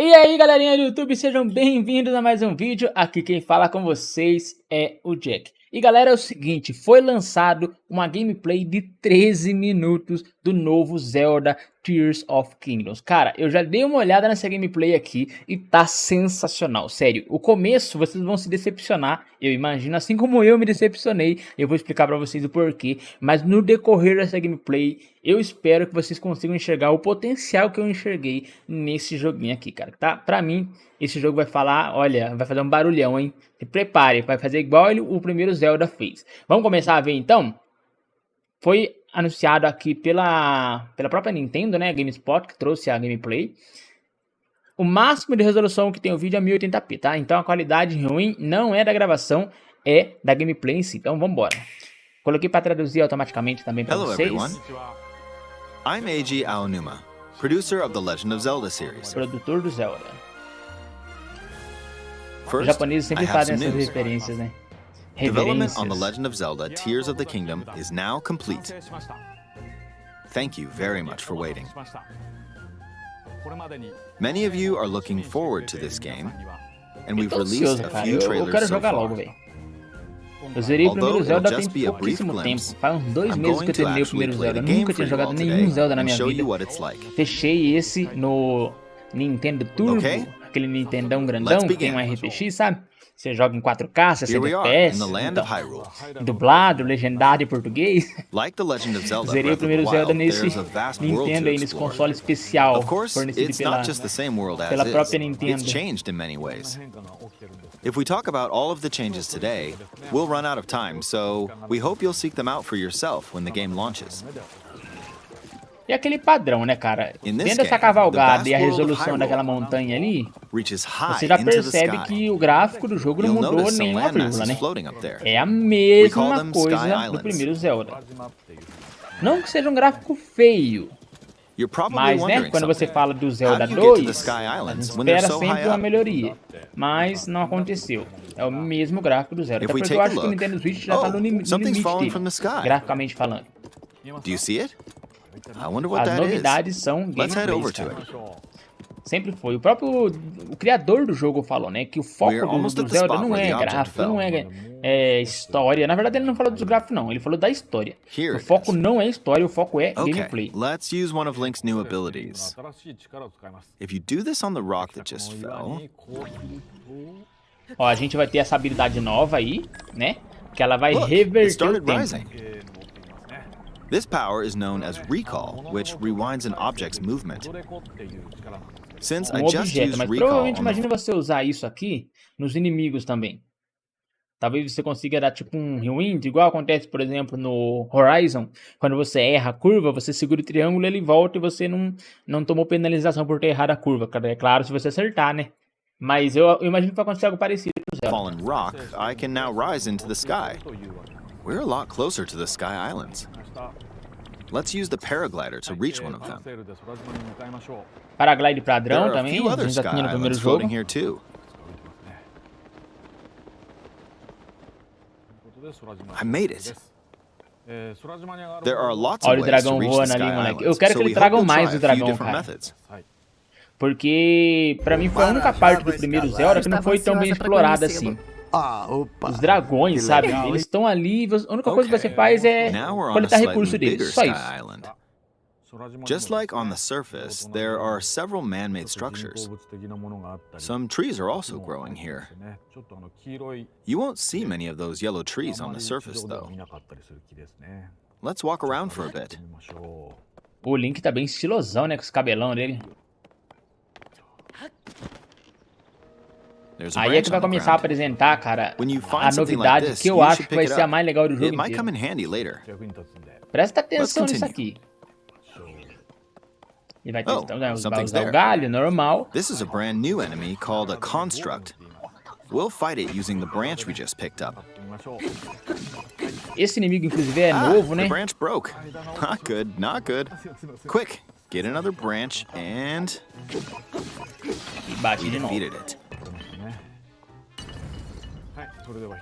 E aí galerinha do YouTube, sejam bem-vindos a mais um vídeo. Aqui quem fala com vocês é o Jack. E galera, é o seguinte, foi lançado uma gameplay de 13 minutos do novo Zelda Tears of Kingdoms. Cara, eu já dei uma olhada nessa gameplay aqui e tá sensacional, sério. O começo vocês vão se decepcionar, eu imagino, assim como eu me decepcionei. Eu vou explicar pra vocês o porquê, mas no decorrer dessa gameplay eu espero que vocês consigam enxergar o potencial que eu enxerguei nesse joguinho aqui, cara. Tá? Pra mim, esse jogo vai falar, olha, vai fazer um barulhão, hein? Se prepare, vai fazer igual o primeiro Zelda fez. Vamos começar a ver então? Foi anunciado aqui pela própria Nintendo, né? GameSpot, que trouxe a gameplay. O máximo de resolução que tem o vídeo é 1080p, tá? Então a qualidade ruim não é da gravação, é da gameplay em si. Então vamos embora. Coloquei para traduzir automaticamente também para vocês. Hello everyone. I'm Eiji Aonuma, producer of the Legend of Zelda series. Produtor do Zelda. Os First, japoneses sempre I have fazem some essas news. referências, né? Development on the Legend of Zelda Tears of the Kingdom is now complete. Thank you very much for waiting. Many of you are looking forward to this game, and we've Tô released ansioso, a cara. few Eu quero trailers so jogar far. logo, velho. Eu zerei o primeiro Although Zelda it'll tem just be a brief pouquíssimo tempo. glimpse, Faz uns 2 I'm meses que going eu to terminei o actually primeiro play Zelda. the game Nunca for tinha you all jogado nenhum today Zelda na and minha show you vida. what it's like. Fechei esse no Nintendo Turbo, Okay. aquele Nintendão grandão Let's que tem um begin. RTX, sabe? Você joga em 4K, 60 Here we are, FPS, in the land então, of Hyrule. dublado, legendado em português. Like the Legend of Zelda Zerei o Breath of the primeiro Zelda Wild, nesse there's a vast world Nintendo to aí, nesse explore. console especial Of course, fornecido it's pela not just the same world as pela própria is. Nintendo. It's changed in many ways. If we talk about all of the changes today, we'll run out of time, so we hope you'll seek them out for yourself when the game launches. E aquele padrão, né, cara? In this Vendo essa game, cavalgada the e a vast world of resolução Hyrule daquela montanha ali, reaches high você já into the percebe sky. que o gráfico do jogo não You'll mudou notice some nem uma vírgula, landmasses né? floating up there. É a call mesma them coisa Sky do Islands. primeiro Zelda. Não que seja um gráfico feio, You're probably mas, né, wondering quando você something. fala do Zelda How do you get to the 2, Sky a Islands gente when they're espera so sempre high uma up? melhoria, mas não aconteceu. É o mesmo gráfico do Zelda, If até we porque eu take a acho que o look, Nintendo Switch já tá no something's limite falling dele, from the sky. graficamente falando. Do you see it? I wonder what As that is. novidades são Let's head over gameplays, to cara. it. Sempre foi. O criador do jogo falou, né, que o foco We're almost do at the Zelda spot não where é the object gráfico, não fell. é história. Na verdade ele não falou dos gráficos não, ele falou da história. Here O it foco is. não é história, o foco é Okay, gameplay. let's use one of Link's new abilities. If you do this on the rock that just fell, Ó, a gente vai ter essa habilidade nova aí, né, que ela vai look, it reverter o started tempo. rising. This power is known as recall, which rewinds an object's movement. Since I Um just objeto, used mas recall provavelmente on the imagina você usar isso aqui nos inimigos também. Talvez você consiga dar tipo um rewind, igual acontece, por exemplo, no Horizon. Quando você erra a curva, você segura o triângulo, ele volta e você não tomou penalização por ter errado a curva. É claro, se você acertar, né? Mas eu imagino que vai acontecer algo parecido com o Zelda. fallen rock, I can now rise into the sky. We're a lot closer to the Sky Islands. Let's use the paraglider to reach one of them. Paraglide There padrão are a também, few a other gente já Sky tinha no primeiro Islands jogo. floating here too. I made it. There are lots Olha of o ways to dragão reach the voando Sky ali, moleque. Eu Islands, quero so que we eles hope tragam you'll mais try o a few dragão, different cara. methods. Porque pra mim foi a única parte do primeiro Zelda que não foi tão bem explorada assim. Ah, opa. Os dragões, Que sabe? legal, Eles estão ali, a única coisa que você faz é Now we're on a coletar slightly recurso bigger deles, só Sky isso. Island. Just like on the surface, there are several man-made structures. Some trees are also growing here. You won't see many of those yellow trees on the surface, though. Let's walk around for a bit. O Link tá bem estilosão, né? Com os cabelão dele. There's a Aí é branch que vai on the começar a ground. apresentar, cara, When you a find something like novidade this, que eu you acho should que vai pick it ser a up. mais legal do It jogo might inteiro. come in handy later. Presta atenção Let's nisso continue. aqui. E vai ter Oh, então, né, something's usar o there. galho normal. This is a brand new enemy called a construct. We'll fight it using the branch we just picked up. Esse inimigo, inclusive, é novo, the né? branch broke. Not good, not good. Quick, get another branch and E bate we de novo. defeated it.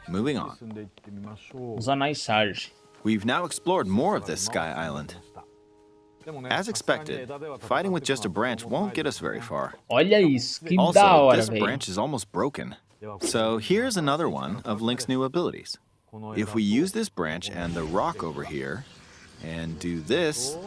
Moving on. Os anéis Sarge. We've now explored more of this Sky Island. As expected, fighting with just a branch won't get us very far. Olha isso, que da Also, hora, this velho. branch is almost broken. So here's another one of Link's new abilities. If we use this branch and the rock over here, and do this,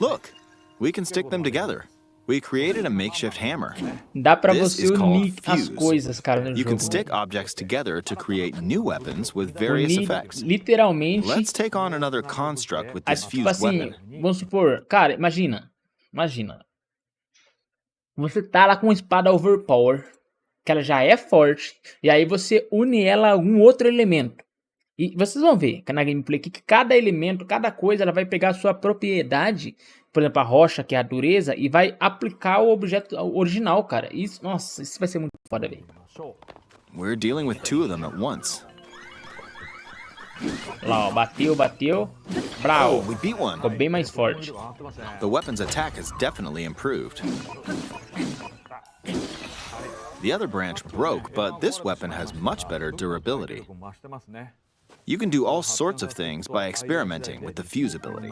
look, we can stick them together. We created a makeshift hammer. Dá pra This você is called unir as fuse. coisas, cara, no You can jogo. stick objects together to create new weapons with various Unir, effects. literalmente. Let's take on another construct with this Tipo fused assim, weapon. vamos supor, cara, imagina. Você tá lá com uma espada overpower, que ela já é forte, e aí você une ela a algum outro elemento. E vocês vão ver na gameplay que cada elemento, cada coisa, ela vai pegar a sua propriedade, por exemplo, a rocha, que é a dureza, e vai aplicar o objeto original, cara. Isso, nossa, isso vai ser muito foda, velho. We're dealing with two of them at once. Lá, ó, bateu. Brau. Oh, we beat one. Ficou bem mais forte. The weapon's attack has definitely improved. The other branch broke, but this weapon has much better durability. You can do all sorts of things by experimenting with the fuse ability.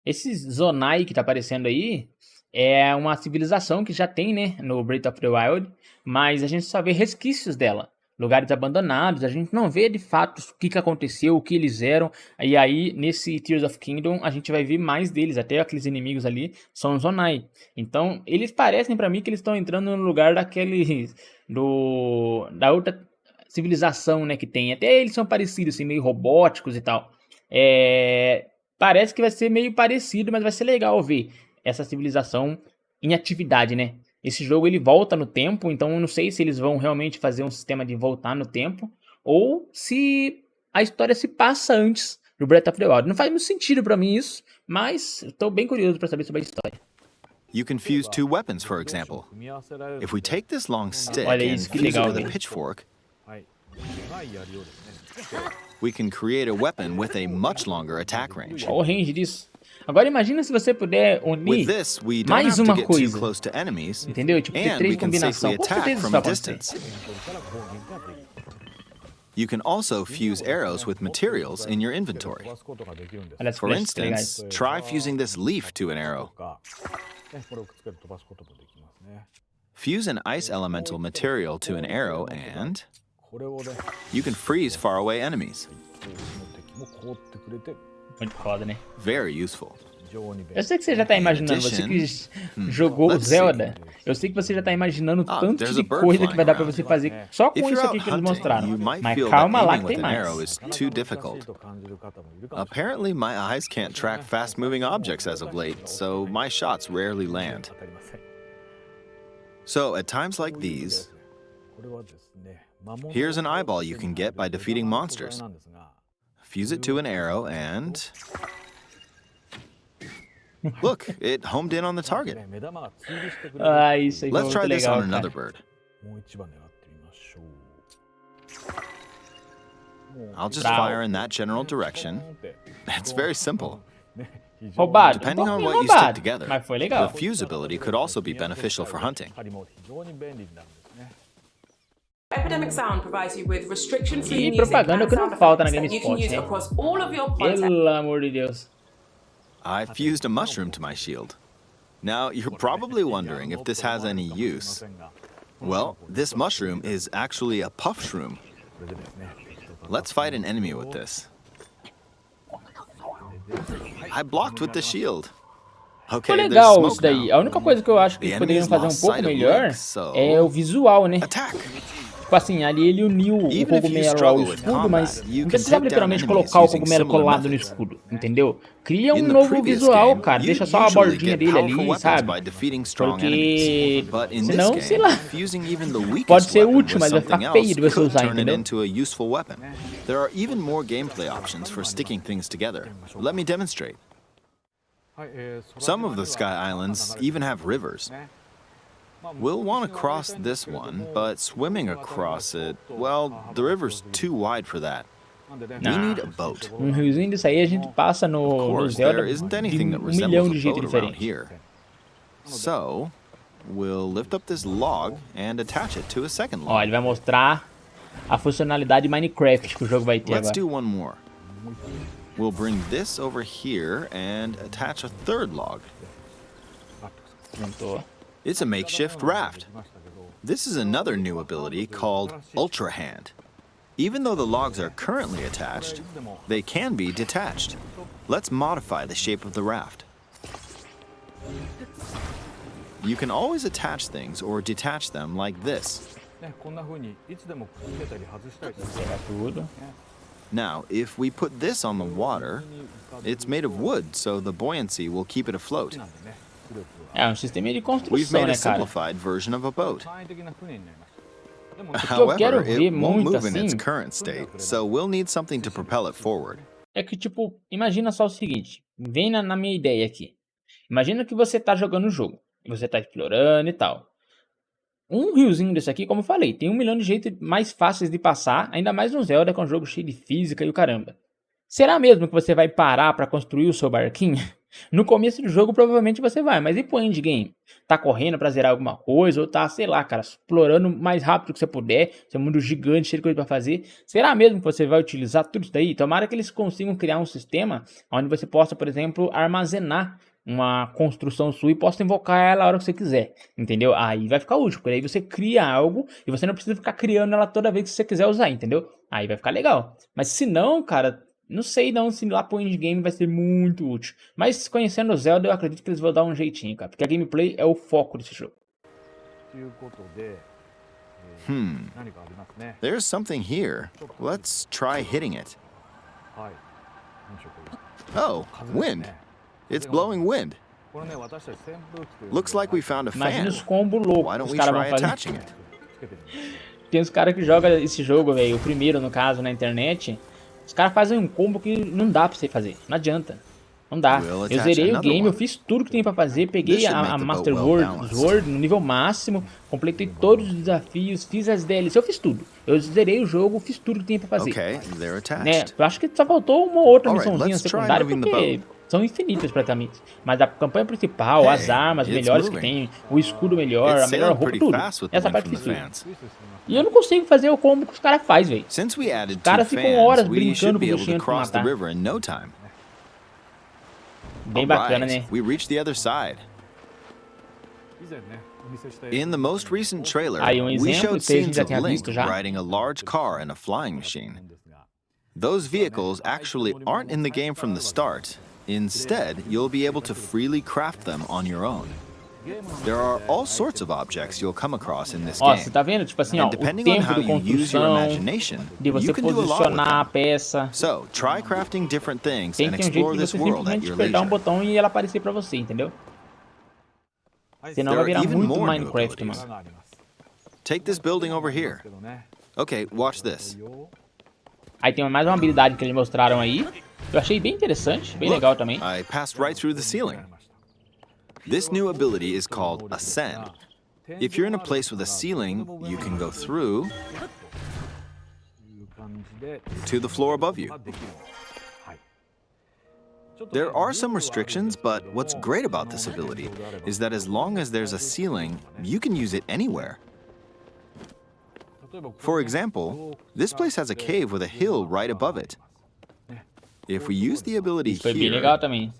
Esse Zonai que tá aparecendo aí é uma civilização que já tem, né, no Breath of the Wild, mas a gente só vê resquícios dela. Lugares abandonados, a gente não vê de fato o que aconteceu, o que eles eram. E aí, nesse Tears of Kingdom, a gente vai ver mais deles. Até aqueles inimigos ali são Zonai. Então, eles parecem pra mim que eles estão entrando no lugar daqueles... da outra civilização, né, que tem. Até eles são parecidos, assim, meio robóticos e tal. Parece que vai ser meio parecido, mas vai ser legal ver essa civilização em atividade, né? Esse jogo ele volta no tempo, então eu não sei se eles vão realmente fazer um sistema de voltar no tempo ou se a história se passa antes do Breath of the Wild. Não faz muito sentido pra mim isso, mas estou bem curioso pra saber sobre a história. You can fuse two weapons, for example. If we take this long stick Olha and isso, que fuse it legal, with a velho. pitchfork, we can create a weapon with a much longer attack range. Olha o range disso. Agora imagina se você puder With unir this, we don't mais have to uma get too coisa, close to enemies, entendeu? Tipo, ter and três we can safely combinações. Com attack certeza isso from vai a acontecer. distance. You can also fuse arrows with materials in your inventory. Olha as For flechas que instance, legais. try fusing this leaf to an arrow. Fuse an ice elemental material to an arrow and you can freeze faraway enemies. Muito foda, né? Very useful. Eu sei que você já tá imaginando, você que jogou o Zelda, eu sei que você já tá imaginando tanto there's de a bird coisa que vai dar pra flying você fazer só com If isso you're aqui out que eles hunting, mostraram. you might Mas feel calma that lá aiming que with tem an mais. arrow is too difficult. Apparently, my eyes can't track fast-moving objects as of late, so my shots rarely land. So, at times like these, here's an eyeball you can get by defeating monsters. Fuse it to an arrow and... Look, it homed in on the target. Ah, isso aí foi Let's try muito this legal, on another cara. bird. I'll just Bravo. fire in that general direction. It's very simple. Roubado, Depending on pouquinho what you stick roubado, together, mas foi the legal. fuse ability could also be beneficial for hunting. Epidemic Sound provides you with restriction-free E music propaganda and que não sound falta na effects that you can GameSpot, use né? across all of your content. Pelo amor de Deus. I fused a mushroom to my shield. Now, you're probably wondering if this has any use. Well, this mushroom is actually a puff shroom. Let's fight an enemy with this. I blocked with the shield. Foi Okay, there's legal isso smoke daí. A now. única coisa que eu acho que The poderiam enemies fazer um lost pouco sight of melhor Link, so- é o visual, né? Attack! Tipo assim, ali ele uniu o Even if you cogumelo ao struggle with escudo, mas combat, you não can precisava take down literalmente enemies colocar o using cogumelo similar colado no methods. escudo, entendeu? Cria In um the novo previous visual, game, cara. you Deixa só a usually bordinha get dele powerful ali, weapons sabe? by defeating strong Porque enemies. But in senão, this sei game, lá, fusing even the weakest pode ser weapon útil, with mas vai something ficar feio else de você could usar, turn it entendeu? into a useful weapon. There are even more gameplay options for sticking things together. Let me demonstrate. Some of the Sky Islands even have rivers. We'll want to cross this one, but swimming across it, well, the river's too wide for that. We need a boat. Um riozinho disso aí a gente passa Of no course, Zelda there isn't de anything that milhão resembles de a jeitos boat around diferentes. here. So, we'll lift up this log and attach it to a second Ó, log. ele vai mostrar a funcionalidade Minecraft que o jogo vai ter Let's agora. do one more. We'll bring this over here and attach a third log. Juntou. It's a makeshift raft. This is another new ability called Ultra Hand. Even though the logs are currently attached, they can be detached. Let's modify the shape of the raft. You can always attach things or detach them like this. Pegar tudo. Now, if we put this on the water, it's made of wood, so the buoyancy will keep it afloat. É um sistema de We've construção, made a né, cara? simplified version of a boat. eu quero However, ver it won't muito move in its assim- current state, so we'll need something to propel it forward. É que, tipo, imagina só o seguinte. Vem na minha ideia aqui. Imagina que você tá jogando o jogo. Você tá explorando e tal. Um riozinho desse aqui, como eu falei, tem 1 milhão de jeitos mais fáceis de passar. Ainda mais no Zelda, que é um jogo cheio de física e o caramba. Será mesmo que você vai parar pra construir o seu barquinho? No começo do jogo, provavelmente você vai. Mas e pro endgame? Tá correndo pra zerar alguma coisa? Ou tá, sei lá, cara, explorando o mais rápido que você puder. Seu mundo gigante, cheio de coisa pra fazer. Será mesmo que você vai utilizar tudo isso daí? Tomara que eles consigam criar um sistema onde você possa, por exemplo, armazenar uma construção sua e possa invocar ela a hora que você quiser, entendeu? Aí vai ficar útil, porque aí você cria algo e você não precisa ficar criando ela toda vez que você quiser usar, entendeu? Aí vai ficar legal. Mas se não, cara, não sei não se lá pro endgame vai ser muito útil. Mas conhecendo o Zelda, eu acredito que eles vão dar um jeitinho, cara, porque a gameplay é o foco desse jogo. There's something here. Let's try hitting it. Oh, wind. It's blowing wind. Looks like we found a Imagina fan. os combos loucos Why que don't os we caras vão try fazer. attaching it? Tem uns caras que jogam esse jogo, velho, o primeiro no caso, na internet. Os caras fazem um combo que não dá pra você fazer, não adianta. Não dá. We'll Eu attach zerei o another game, eu one. fiz tudo que tem pra fazer, peguei This should a make the boat Master well Sword balanced. no nível máximo, completei todos os desafios, fiz as DLC, eu fiz tudo. Eu zerei o jogo, fiz tudo que tem pra fazer. Okay, they're Né? attached. Eu acho que só faltou uma outra Alright, missãozinha let's try secundária, moving the porque são infinitas praticamente. Mas a campanha principal, as Hey, armas it's melhores que moving. tem, o escudo melhor, It's a melhor sailing roupa, pretty tudo. fast with the Essa wind parte from fiz the tudo. fans. E eu não consigo fazer o combo que os caras fazem, velho. Since we added Os caras two ficam horas fans, we brincando should com be o able to bichinho antes de cross the matar. river in no time. Bem bacana, né? We reached the other side. In the most recent trailer, Aí um we exemplo showed que a gente scenes já of tinha Link visto já. riding a large car and a flying machine. Those vehicles actually aren't in the game from the start. Instead, you'll be able to freely craft them on your own. There are all sorts of objects you'll come across in this Ó, game. você tá vendo? Tipo assim, ó, And o depending on tempo how de you use your construção, imagination, de você you can do a lot with posicionar a them. peça. So, try crafting different things Tem and que ter um jeito explore de this você world at simplesmente your apertar um leisure. botão e ela aparecer pra você, entendeu? Senão There vai are virar even muito more new Minecraft, abilities. mano. Take this building over here. Okay, watch this. Aí tem mais uma habilidade que eles mostraram aí. Eu achei bem interessante, bem Look, legal também. I passed right through the ceiling. This new ability is called Ascend. If you're in a place with a ceiling, you can go through to the floor above you. There are some restrictions, but what's great about this ability is that as long as there's a ceiling, you can use it anywhere. For example, this place has a cave with a hill right above it. If we use the ability Isso foi bem legal here, também.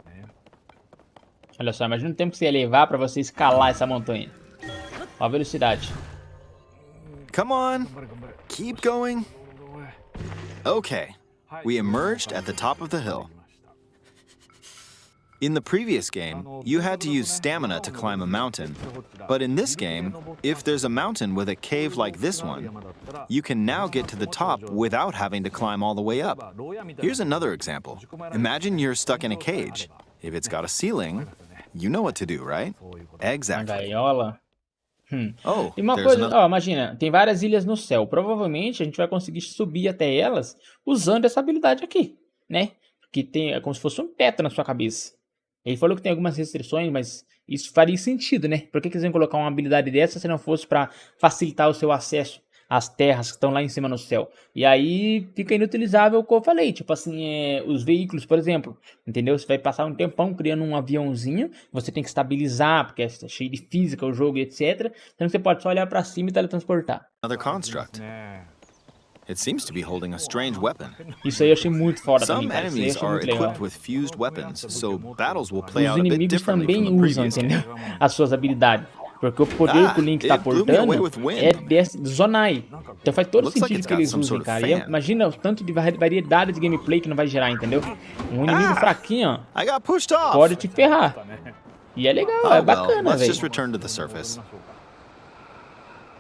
Olha só, imagina o tempo que você ia levar pra você escalar essa montanha. Ó a velocidade. come on, keep going. Okay, we emerged at the top of the hill. In the previous game, you had to use stamina to climb a mountain. But in this game, if there's a mountain with a cave like this one, you can now get to the top without having to climb all the way up. Here's another example. Imagine you're stuck in a cage. If it's got a ceiling, you know what to do, right? Uma Exactly. gaiola. Oh, E uma there's coisa, another. ó, imagina, tem várias ilhas no céu. Provavelmente a gente vai conseguir subir até elas usando essa habilidade aqui, né? Que tem, é como se fosse um teto na sua cabeça. Ele falou que tem algumas restrições, mas isso faria sentido, né? Por que que eles iam colocar uma habilidade dessa se não fosse para facilitar o seu acesso às terras que estão lá em cima no céu? E aí fica inutilizável o que eu falei, tipo assim, os veículos, por exemplo, entendeu? Você vai passar um tempão criando um aviãozinho, você tem que estabilizar, porque é cheio de física o jogo e etc. Então você pode só olhar para cima e teletransportar. Another construct. It seems to be holding a strange weapon. Isso aí eu achei muito foda também, Some cara. Isso aí eu enemies achei are muito legal. equipped with fused weapons, so battles will play Os out a bit inimigos differently from também the usam, previous entendeu? game. As suas habilidades. Porque o poder que o Link tá it blew me away portando with wind. é desse Zonai. Então faz todo Looks like sentido it's que got eles some usem, sort of cara. E fan. imagina o tanto de variedade de gameplay que não vai gerar, entendeu? Um inimigo fraquinho, ó, I got pushed off. pode te ferrar. E é legal, é Oh well, bacana, let's just velho. return to the surface.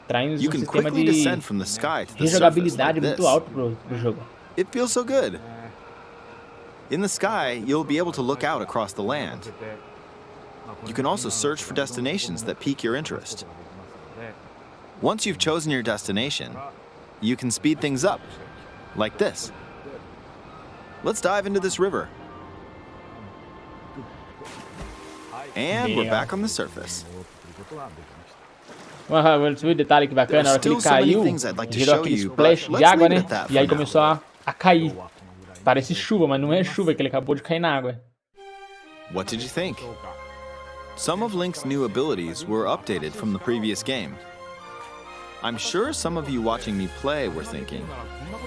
Traz You um can sistema quickly de descend from the sky to the surface rejogabilidade like muito this. alto pro jogo. It feels so good. In the sky, you'll be able to look out across the land. You can also search for destinations that pique your interest. Once you've chosen your destination, you can speed things up, like this. Let's dive into this river. And we're back on the surface. Viu o detalhe que bacana? Na hora que ele There's still so many caiu, things I'd like to gerou show aquele you, splash but de let's água, leave né? it at that E aí for começou now. a cair. Parece chuva, mas não é chuva, que ele acabou de cair na água. What did you think? Some of Link's new abilities were updated from the previous game. I'm sure some of you watching me play were thinking,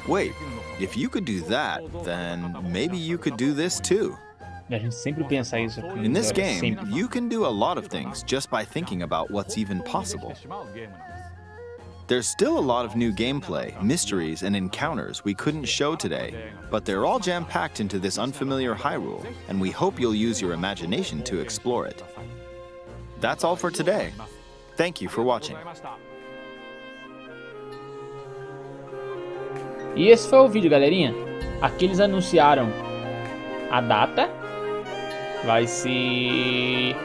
wait, if you could do that, then maybe you could do this too. E a gente sempre pensa isso aqui. In this game, sempre. you can do a lot of things just by thinking about what's even possible. There's still a lot of new gameplay, mysteries, and encounters we couldn't show today, but they're all jam-packed into this unfamiliar Hyrule, and we hope you'll use your imagination to explore it. That's all for today. Thank you for watching. E esse foi o vídeo, galerinha. Aqui eles anunciaram a data. Vai ser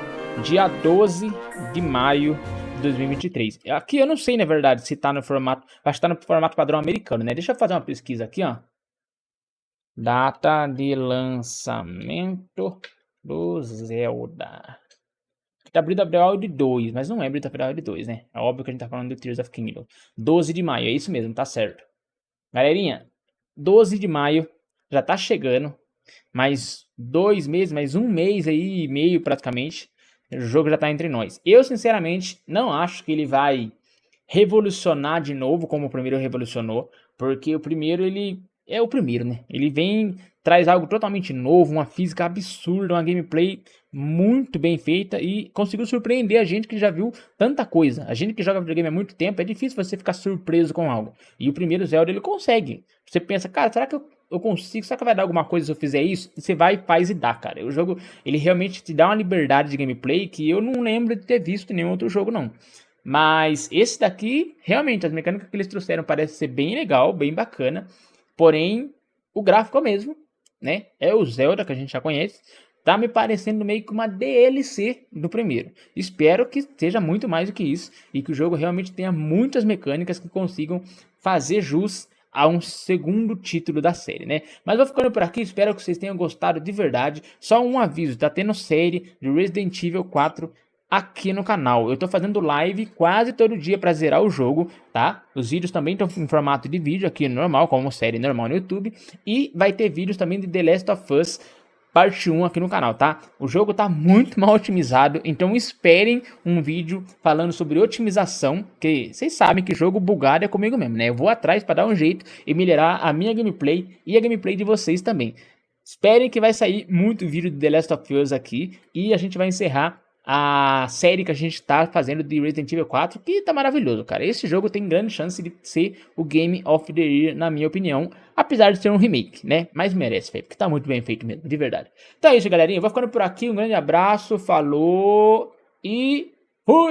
dia 12 de maio de 2023. Aqui eu não sei, na verdade, se tá no formato... Acho que tá no formato padrão americano, né? Deixa eu fazer uma pesquisa aqui, ó. Data de lançamento do Zelda. Tá Breath of the Wild 2, mas não é Breath of the Wild 2, né? É óbvio que a gente tá falando do Tears of Kingdom. 12 de maio, é isso mesmo, tá certo. Galerinha, 12 de maio, já tá chegando. Mais 2 meses, mais um mês aí e meio praticamente. O jogo já tá entre nós. Eu, sinceramente, não acho que ele vai revolucionar de novo como o primeiro revolucionou. Porque o primeiro, ele é o primeiro, né? Ele vem, traz algo totalmente novo, uma física absurda, uma gameplay muito bem feita e conseguiu surpreender a gente que já viu tanta coisa. A gente que joga videogame há muito tempo, é difícil você ficar surpreso com algo. E o primeiro Zelda, ele consegue. Você pensa, cara, será que eu consigo? Será que vai dar alguma coisa se eu fizer isso? E você vai, faz e dá, cara. O jogo, ele realmente te dá uma liberdade de gameplay que eu não lembro de ter visto em nenhum outro jogo, não. Mas esse daqui, realmente, as mecânicas que eles trouxeram parece ser bem legal, bem bacana. Porém, o gráfico é o mesmo, né? É o Zelda que a gente já conhece. Tá me parecendo meio que uma DLC do primeiro. Espero que seja muito mais do que isso. E que o jogo realmente tenha muitas mecânicas que consigam fazer jus a um segundo título da série, né? Mas vou ficando por aqui. Espero que vocês tenham gostado de verdade. Só um aviso. Tá tendo série de Resident Evil 4 aqui no canal. Eu tô fazendo live quase todo dia para zerar o jogo, tá? Os vídeos também estão em formato de vídeo aqui normal, como série normal no YouTube. E vai ter vídeos também de The Last of Us parte 1 aqui no canal, tá? O jogo tá muito mal otimizado, então esperem um vídeo falando sobre otimização, que vocês sabem que jogo bugado é comigo mesmo, né? Eu vou atrás para dar um jeito e melhorar a minha gameplay e a gameplay de vocês também. Esperem que vai sair muito vídeo de The Last of Us aqui e a gente vai encerrar a série que a gente tá fazendo de Resident Evil 4, que tá maravilhoso, cara. Esse jogo tem grande chance de ser o Game of the Year, na minha opinião, apesar de ser um remake, né? Mas merece, velho, porque tá muito bem feito mesmo, de verdade. Então é isso, galerinha. Eu vou ficando por aqui, um grande abraço, falou e fui!